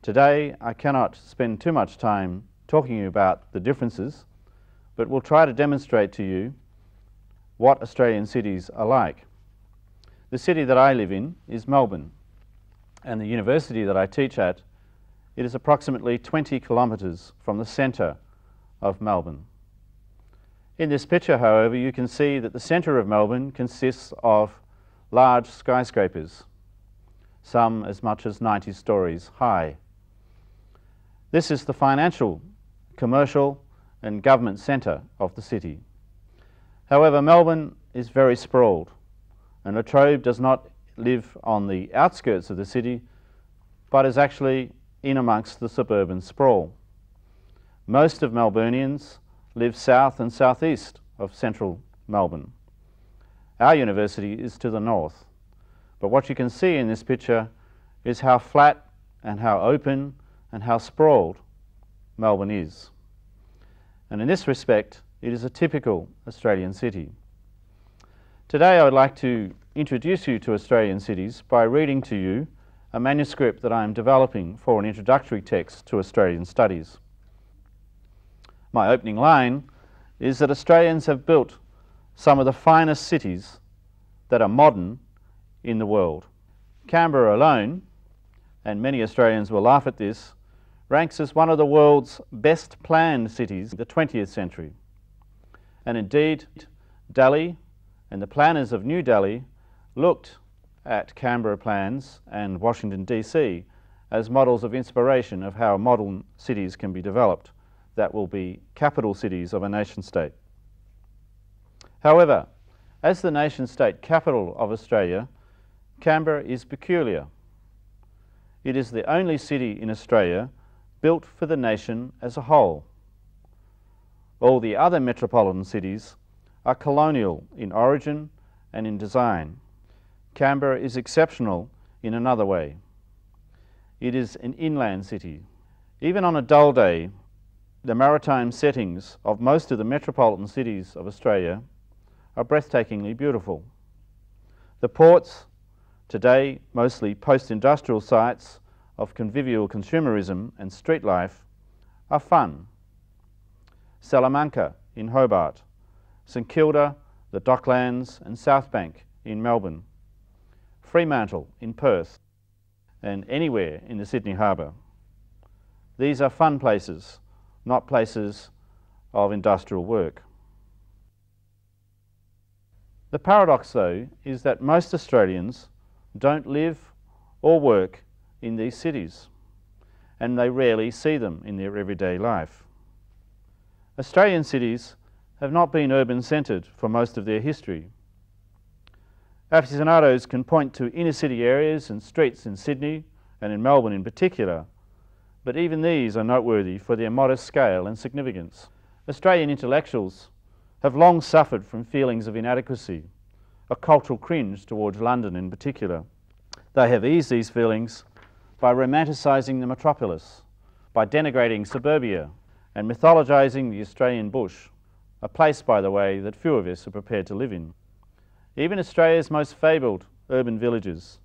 Today, I cannot spend too much time talking about the differences, but we'll try to demonstrate to you what Australian cities are like. The city that I live in is Melbourne, and the university that I teach at, it is approximately 20 kilometres from the centre of Melbourne. In this picture, however, you can see that the centre of Melbourne consists of large skyscrapers, some as much as 90 stories high. This is the financial, commercial and government centre of the city. However, Melbourne is very sprawled, and La Trobe does not live on the outskirts of the city, but is actually in amongst the suburban sprawl. Most of Melburnians live south and southeast of central Melbourne. Our university is to the north, but what you can see in this picture is how flat and how open and how sprawled Melbourne is. And in this respect, it is a typical Australian city. Today I would like to introduce you to Australian cities by reading to you a manuscript that I am developing for an introductory text to Australian studies. My opening line is that Australians have built some of the finest cities that are modern in the world. Canberra alone, and many Australians will laugh at this, ranks as one of the world's best planned cities of the 20th century. And indeed, Delhi and the planners of New Delhi looked at Canberra plans and Washington DC as models of inspiration of how modern cities can be developed that will be capital cities of a nation-state. However, as the nation-state capital of Australia, Canberra is peculiar. It is the only city in Australia built for the nation as a whole. All the other metropolitan cities are colonial in origin and in design. Canberra is exceptional in another way. It is an inland city. Even on a dull day, the maritime settings of most of the metropolitan cities of Australia are breathtakingly beautiful. The ports, today mostly post-industrial sites of convivial consumerism and street life, are fun. Salamanca in Hobart, St Kilda, the Docklands and South Bank in Melbourne, Fremantle in Perth, and anywhere in the Sydney Harbour. These are fun places, not places of industrial work. The paradox, though, is that most Australians don't live or work in these cities, and they rarely see them in their everyday life. Australian cities have not been urban-centred for most of their history. Aficionados can point to inner-city areas and streets in Sydney and in Melbourne in particular, but even these are noteworthy for their modest scale and significance. Australian intellectuals have long suffered from feelings of inadequacy, a cultural cringe towards London in particular. They have eased these feelings by romanticising the metropolis, by denigrating suburbia and mythologising the Australian bush, a place, by the way, that few of us are prepared to live in. Even Australia's most fabled urban villages,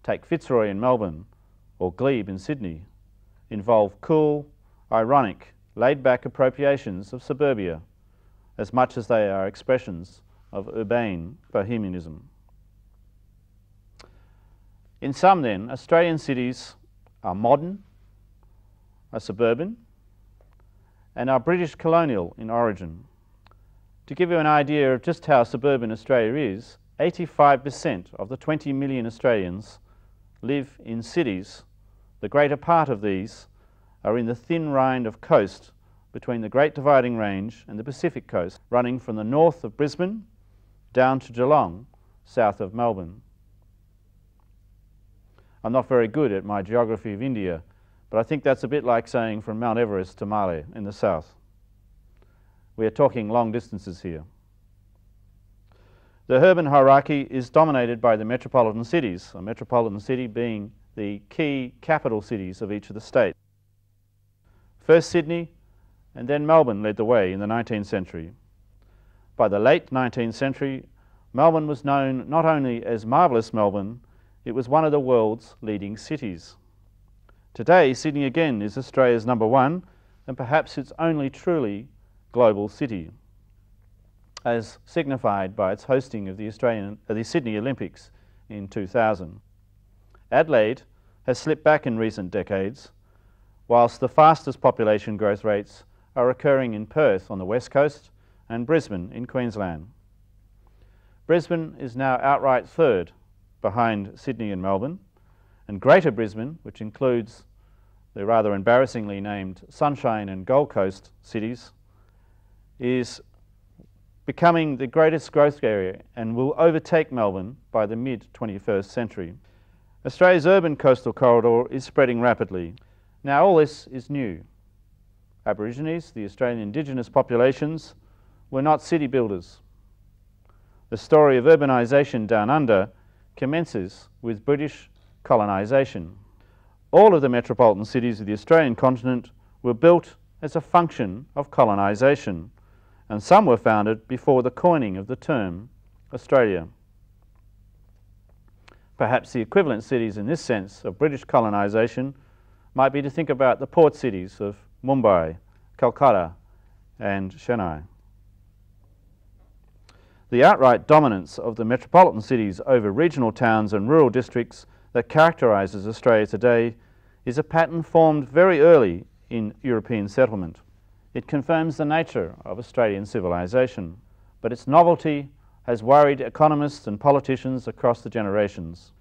take Fitzroy in Melbourne or Glebe in Sydney, involve cool, ironic, laid-back appropriations of suburbia as much as they are expressions of urbane bohemianism. In sum then, Australian cities are modern, are suburban, and are British colonial in origin. To give you an idea of just how suburban Australia is, 85% of the 20 million Australians live in cities. The greater part of these are in the thin rind of coast between the Great Dividing Range and the Pacific coast, running from the north of Brisbane down to Geelong, south of Melbourne. I'm not very good at my geography of India, but I think that's a bit like saying from Mount Everest to Male in the south. We are talking long distances here. The urban hierarchy is dominated by the metropolitan cities, a metropolitan city being the key capital cities of each of the states. First Sydney and then Melbourne led the way in the 19th century. By the late 19th century, Melbourne was known not only as Marvellous Melbourne, it was one of the world's leading cities. Today, Sydney again is Australia's #1 and perhaps its only truly global city, as signified by its hosting of the Sydney Olympics in 2000. Adelaide has slipped back in recent decades, whilst the fastest population growth rates are occurring in Perth on the west coast and Brisbane in Queensland. Brisbane is now outright third behind Sydney and Melbourne, and Greater Brisbane, which includes the rather embarrassingly named Sunshine and Gold Coast cities, is becoming the greatest growth area and will overtake Melbourne by the mid-21st century. Australia's urban coastal corridor is spreading rapidly. Now all this is new. Aborigines, the Australian indigenous populations, were not city builders. The story of urbanisation down under commences with British colonisation. All of the metropolitan cities of the Australian continent were built as a function of colonisation, and some were founded before the coining of the term Australia. Perhaps the equivalent cities in this sense of British colonisation might be to think about the port cities of Mumbai, Calcutta and Chennai. The outright dominance of the metropolitan cities over regional towns and rural districts that characterises Australia today is a pattern formed very early in European settlement. It confirms the nature of Australian civilisation, but its novelty has worried economists and politicians across the generations.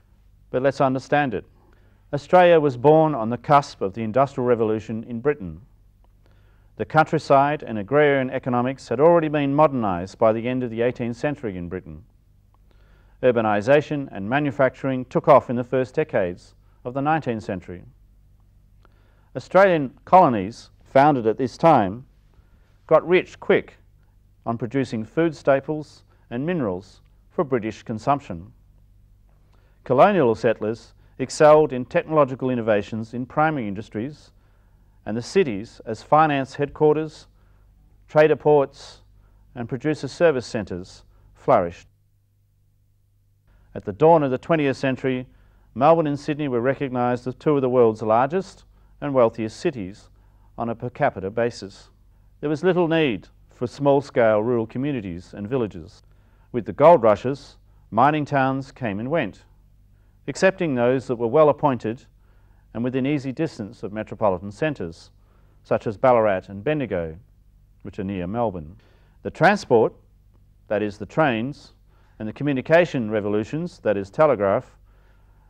But let's understand it. Australia was born on the cusp of the Industrial Revolution in Britain. The countryside and agrarian economics had already been modernised by the end of the 18th century in Britain. Urbanisation and manufacturing took off in the first decades of the 19th century. Australian colonies, founded at this time, got rich quick on producing food staples and minerals for British consumption. Colonial settlers excelled in technological innovations in primary industries, and the cities as finance headquarters, trader ports and producer service centres flourished. At the dawn of the 20th century, Melbourne and Sydney were recognised as two of the world's largest and wealthiest cities on a per capita basis. There was little need for small-scale rural communities and villages. With the gold rushes, mining towns came and went, excepting those that were well appointed and within easy distance of metropolitan centres, such as Ballarat and Bendigo, which are near Melbourne. The transport, that is the trains, and the communication revolutions, that is telegraph,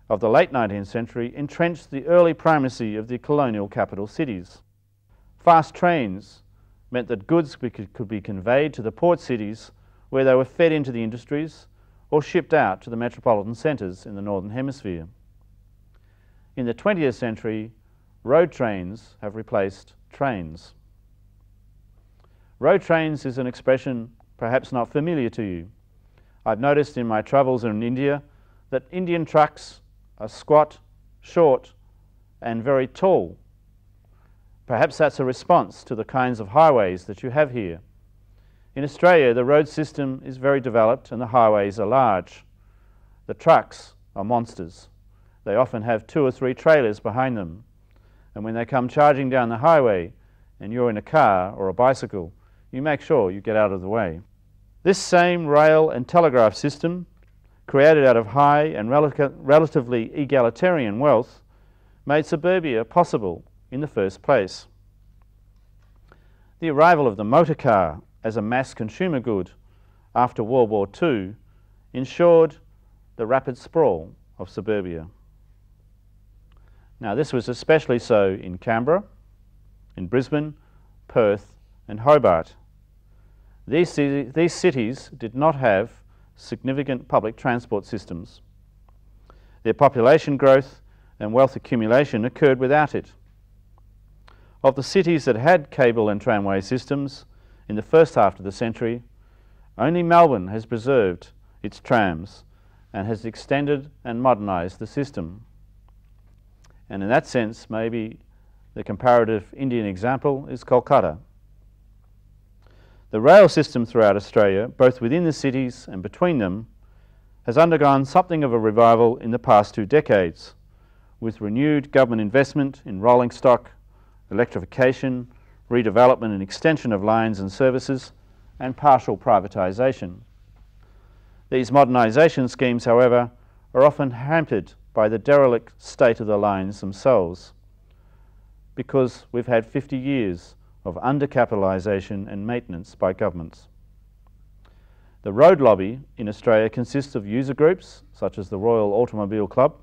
of the late 19th century entrenched the early primacy of the colonial capital cities. Fast trains meant that goods could be conveyed to the port cities where they were fed into the industries or shipped out to the metropolitan centres in the Northern Hemisphere. In the 20th century, road trains have replaced trains. Road trains is an expression perhaps not familiar to you. I've noticed in my travels in India that Indian trucks are squat, short and very tall. Perhaps that's a response to the kinds of highways that you have here. In Australia, the road system is very developed and the highways are large. The trucks are monsters. They often have 2 or 3 trailers behind them, and when they come charging down the highway and you're in a car or a bicycle, you make sure you get out of the way. This same rail and telegraph system, created out of high and relatively egalitarian wealth, made suburbia possible in the first place. The arrival of the motor car as a mass consumer good after World War II ensured the rapid sprawl of suburbia. Now, this was especially so in Canberra, in Brisbane, Perth and Hobart. These cities did not have significant public transport systems. Their population growth and wealth accumulation occurred without it. Of the cities that had cable and tramway systems in the first half of the century, only Melbourne has preserved its trams and has extended and modernised the system. And in that sense, maybe the comparative Indian example is Kolkata. The rail system throughout Australia, both within the cities and between them, has undergone something of a revival in the past 2 decades, with renewed government investment in rolling stock, electrification, redevelopment and extension of lines and services, and partial privatisation. These modernisation schemes, however, are often hampered by the derelict state of the lines themselves, because we've had 50 years of undercapitalisation and maintenance by governments. The road lobby in Australia consists of user groups such as the Royal Automobile Club,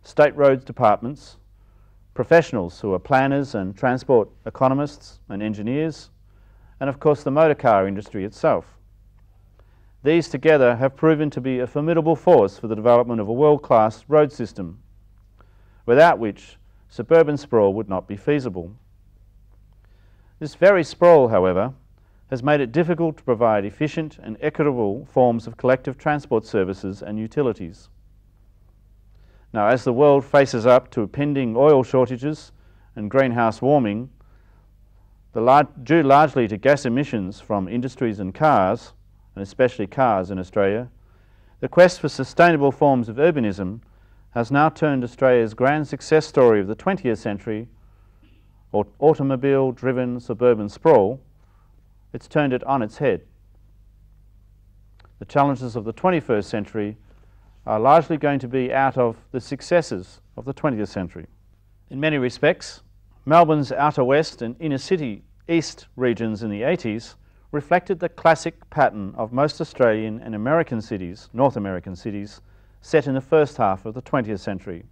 state roads departments, professionals who are planners and transport economists and engineers, and of course the motor car industry itself. These together have proven to be a formidable force for the development of a world-class road system, without which suburban sprawl would not be feasible. This very sprawl, however, has made it difficult to provide efficient and equitable forms of collective transport services and utilities. Now, as the world faces up to pending oil shortages and greenhouse warming, due largely to gas emissions from industries and cars, and especially cars in Australia, the quest for sustainable forms of urbanism has now turned Australia's grand success story of the 20th century, or automobile-driven suburban sprawl, it's turned it on its head. The challenges of the 21st century are largely going to be out of the successes of the 20th century. In many respects, Melbourne's outer west and inner city east regions in the 80s reflected the classic pattern of most Australian and American cities, North American cities, set in the first half of the 20th century.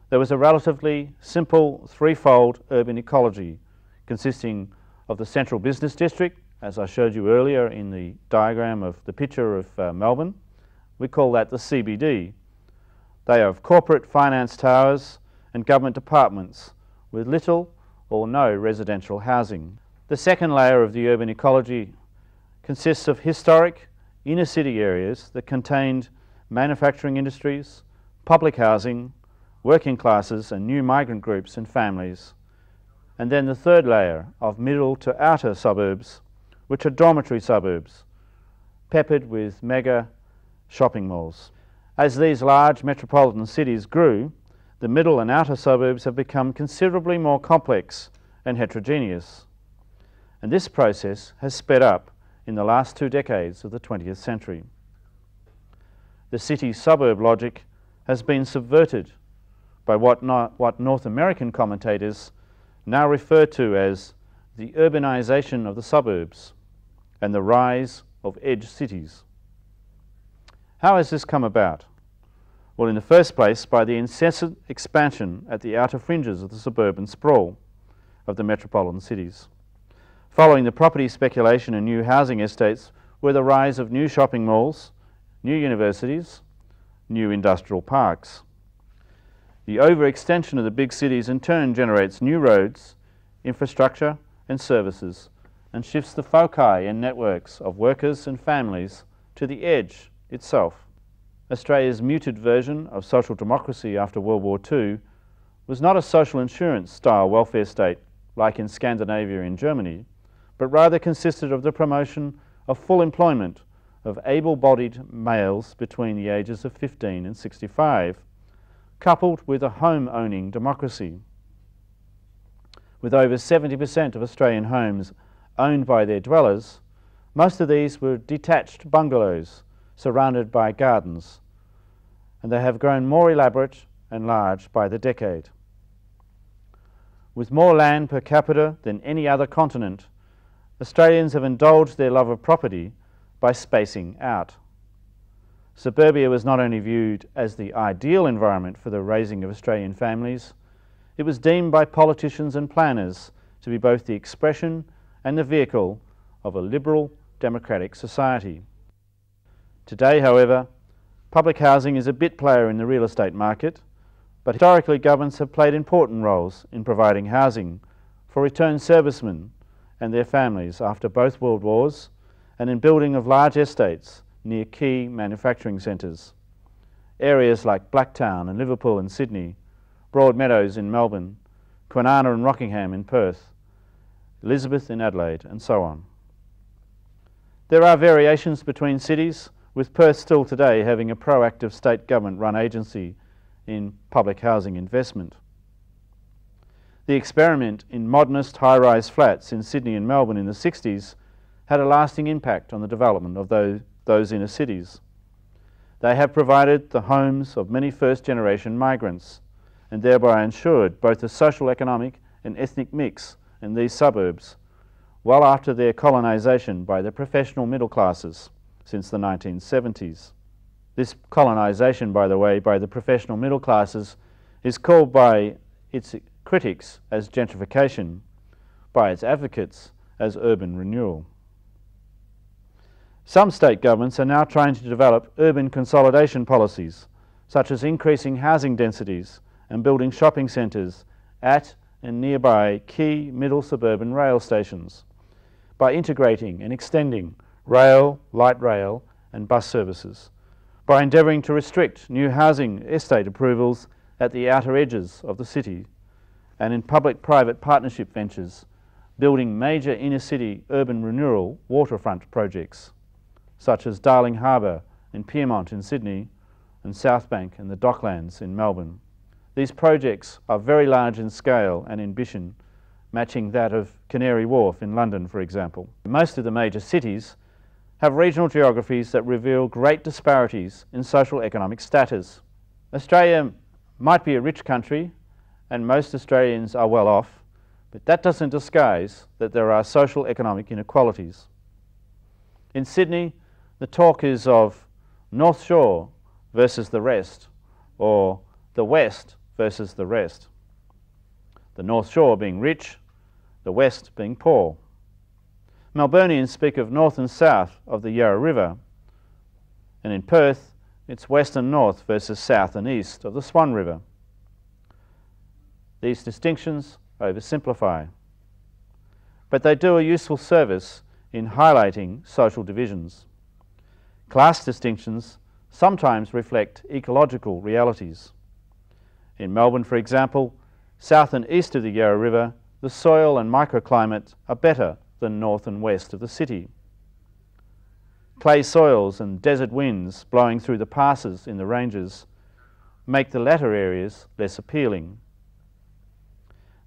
There was a relatively simple threefold urban ecology consisting of the central business district, as I showed you earlier in the diagram of the picture of Melbourne. We call that the CBD. They are of corporate finance towers and government departments with little or no residential housing. The second layer of the urban ecology consists of historic inner city areas that contained manufacturing industries, public housing, working classes and new migrant groups and families. And then the third layer of middle to outer suburbs, which are dormitory suburbs, peppered with mega shopping malls. As these large metropolitan cities grew, the middle and outer suburbs have become considerably more complex and heterogeneous. And this process has sped up in the last 2 decades of the 20th century. The city-suburb logic has been subverted by what North American commentators now refer to as the urbanization of the suburbs and the rise of edge cities. How has this come about? Well, in the first place, by the incessant expansion at the outer fringes of the suburban sprawl of the metropolitan cities. Following the property speculation and new housing estates were the rise of new shopping malls, new universities, new industrial parks. The overextension of the big cities in turn generates new roads, infrastructure and services, and shifts the foci and networks of workers and families to the edge itself. Australia's muted version of social democracy after World War II was not a social insurance style welfare state like in Scandinavia and Germany, but rather consisted of the promotion of full employment of able-bodied males between the ages of 15 and 65, coupled with a home-owning democracy. With over 70% of Australian homes owned by their dwellers, most of these were detached bungalows surrounded by gardens, and they have grown more elaborate and large by the decade. With more land per capita than any other continent, Australians have indulged their love of property by spacing out. Suburbia was not only viewed as the ideal environment for the raising of Australian families, it was deemed by politicians and planners to be both the expression and the vehicle of a liberal democratic society. Today, however, public housing is a bit player in the real estate market, but historically governments have played important roles in providing housing for returned servicemen and their families after both World Wars, and in building of large estates near key manufacturing centres. Areas like Blacktown and Liverpool in Sydney, Broadmeadows in Melbourne, Kwinana and Rockingham in Perth, Elizabeth in Adelaide, and so on. There are variations between cities, with Perth still today having a proactive state government-run agency in public housing investment. The experiment in modernist high-rise flats in Sydney and Melbourne in the 60s had a lasting impact on the development of those inner cities. They have provided the homes of many first-generation migrants and thereby ensured both a social, economic and ethnic mix in these suburbs well after their colonisation by the professional middle classes since the 1970s. This colonisation, by the way, by the professional middle classes is called by its critics as gentrification, by its advocates as urban renewal. Some state governments are now trying to develop urban consolidation policies, such as increasing housing densities and building shopping centres at and nearby key middle suburban rail stations, by integrating and extending rail, light rail and bus services, by endeavouring to restrict new housing estate approvals at the outer edges of the city, and in public-private partnership ventures, building major inner-city urban renewal waterfront projects, such as Darling Harbour and Pyrmont in Sydney, and South Bank and the Docklands in Melbourne. These projects are very large in scale and ambition, matching that of Canary Wharf in London, for example. Most of the major cities have regional geographies that reveal great disparities in social economic status. Australia might be a rich country, and most Australians are well off, but that doesn't disguise that there are social economic inequalities. In Sydney, the talk is of North Shore versus the rest, or the West versus the rest. The North Shore being rich, the West being poor. Melburnians speak of north and south of the Yarra River, and in Perth, it's west and north versus south and east of the Swan River. These distinctions oversimplify, but they do a useful service in highlighting social divisions. Class distinctions sometimes reflect ecological realities. In Melbourne, for example, south and east of the Yarra River, the soil and microclimate are better than north and west of the city. Clay soils and desert winds blowing through the passes in the ranges make the latter areas less appealing.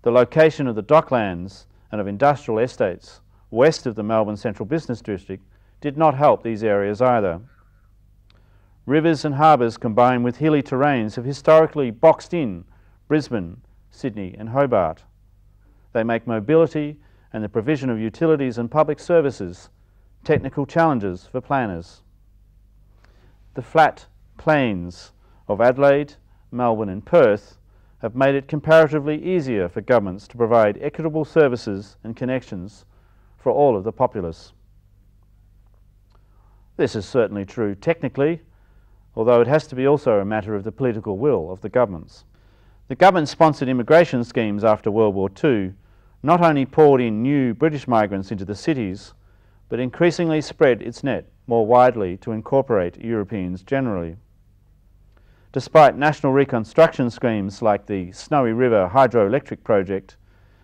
The location of the docklands and of industrial estates west of the Melbourne Central Business District did not help these areas either. Rivers and harbours combined with hilly terrains have historically boxed in Brisbane, Sydney and Hobart. They make mobility and the provision of utilities and public services technical challenges for planners. The flat plains of Adelaide, Melbourne and Perth have made it comparatively easier for governments to provide equitable services and connections for all of the populace. This is certainly true technically, although it has to be also a matter of the political will of the governments. The government-sponsored immigration schemes after World War II not only poured in new British migrants into the cities, but increasingly spread its net more widely to incorporate Europeans generally. Despite national reconstruction schemes like the Snowy River hydroelectric project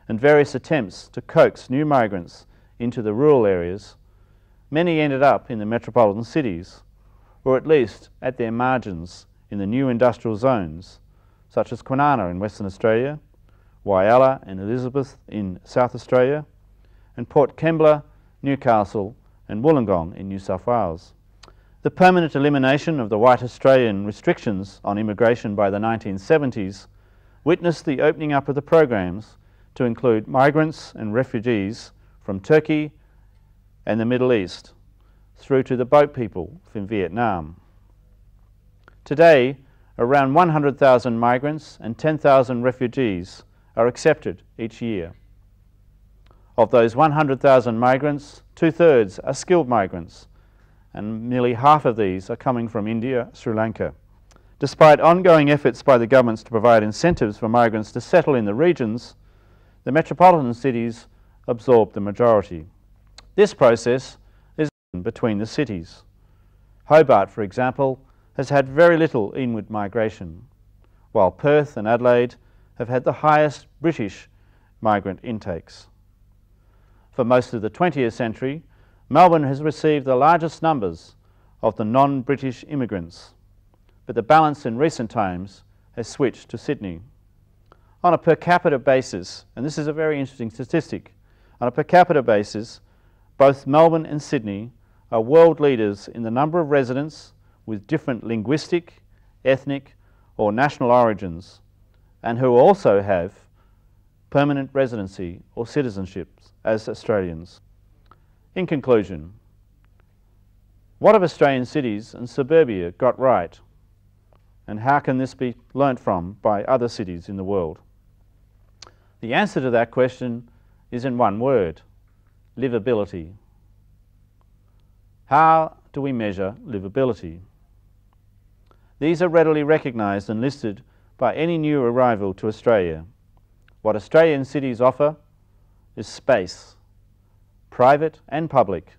and various attempts to coax new migrants into the rural areas, many ended up in the metropolitan cities, or at least at their margins in the new industrial zones, such as Kwinana in Western Australia, Whyalla and Elizabeth in South Australia, and Port Kembla, Newcastle and Wollongong in New South Wales. The permanent elimination of the white Australian restrictions on immigration by the 1970s witnessed the opening up of the programs to include migrants and refugees from Turkey and the Middle East, through to the boat people from Vietnam. Today, around 100,000 migrants and 10,000 refugees are accepted each year. Of those 100,000 migrants, 2/3 are skilled migrants, and nearly half of these are coming from India, Sri Lanka. Despite ongoing efforts by the governments to provide incentives for migrants to settle in the regions, the metropolitan cities absorb the majority. This process is between the cities. Hobart, for example, has had very little inward migration, while Perth and Adelaide have had the highest British migrant intakes. For most of the 20th century, Melbourne has received the largest numbers of the non-British immigrants, but the balance in recent times has switched to Sydney. On a per capita basis, and this is a very interesting statistic, on a per capita basis, both Melbourne and Sydney are world leaders in the number of residents with different linguistic, ethnic or national origins, and who also have permanent residency or citizenship as Australians. In conclusion, what have Australian cities and suburbia got right, and how can this be learnt from by other cities in the world? The answer to that question is in one word: livability. How do we measure livability? These are readily recognised and listed by any new arrival to Australia. What Australian cities offer is space, private and public.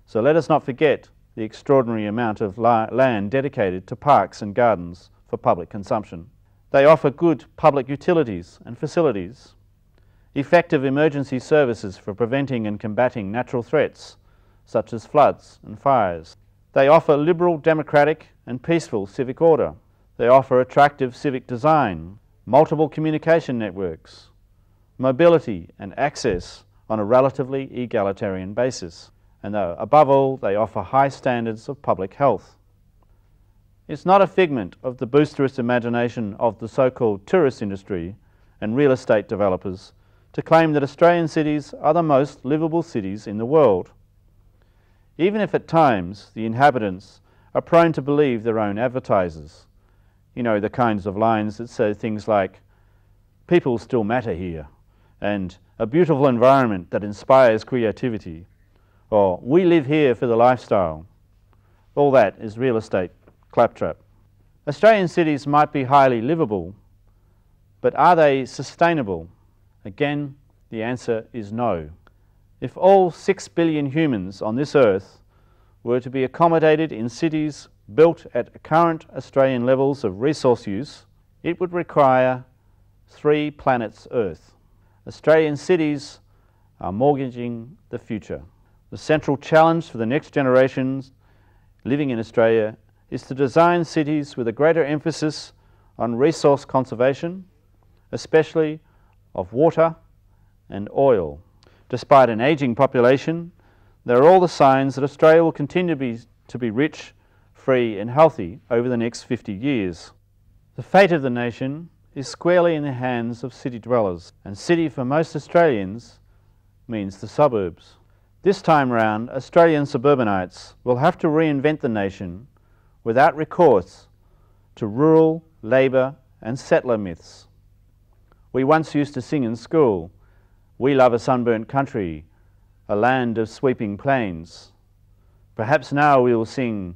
So let us not forget the extraordinary amount of land dedicated to parks and gardens for public consumption. They offer good public utilities and facilities, effective emergency services for preventing and combating natural threats such as floods and fires. They offer liberal, democratic and peaceful civic order. They offer attractive civic design, multiple communication networks, mobility and access on a relatively egalitarian basis. And above all, they offer high standards of public health. It's not a figment of the boosterous imagination of the so-called tourist industry and real estate developers to claim that Australian cities are the most livable cities in the world, even if at times the inhabitants are prone to believe their own advertisers. You know, the kinds of lines that say things like, "People still matter here," and "a beautiful environment that inspires creativity," or "we live here for the lifestyle." All that is real estate claptrap. Australian cities might be highly livable, but are they sustainable? Again, the answer is no. If all 6 billion humans on this earth were to be accommodated in cities built at current Australian levels of resource use, it would require 3 planets Earth. Australian cities are mortgaging the future. The central challenge for the next generations living in Australia is to design cities with a greater emphasis on resource conservation, especially of water and oil. Despite an ageing population, there are all the signs that Australia will continue to be rich, free and healthy over the next 50 years. The fate of the nation is squarely in the hands of city dwellers, and city for most Australians means the suburbs. This time round, Australian suburbanites will have to reinvent the nation without recourse to rural, labour and settler myths. We once used to sing in school, "We love a sunburnt country, a land of sweeping plains." Perhaps now we will sing,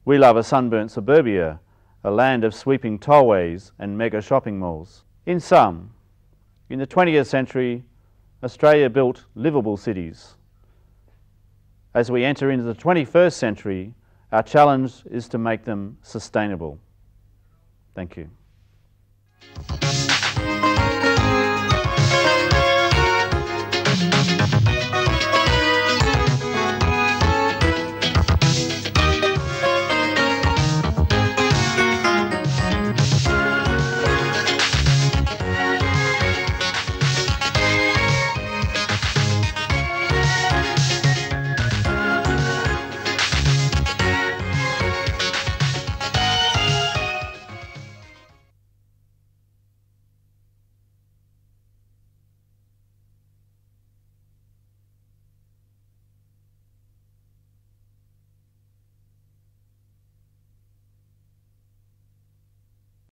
"We love a sunburnt suburbia, a land of sweeping tollways and mega shopping malls." In sum, in the 20th century, Australia built livable cities. As we enter into the 21st century, our challenge is to make them sustainable. Thank you.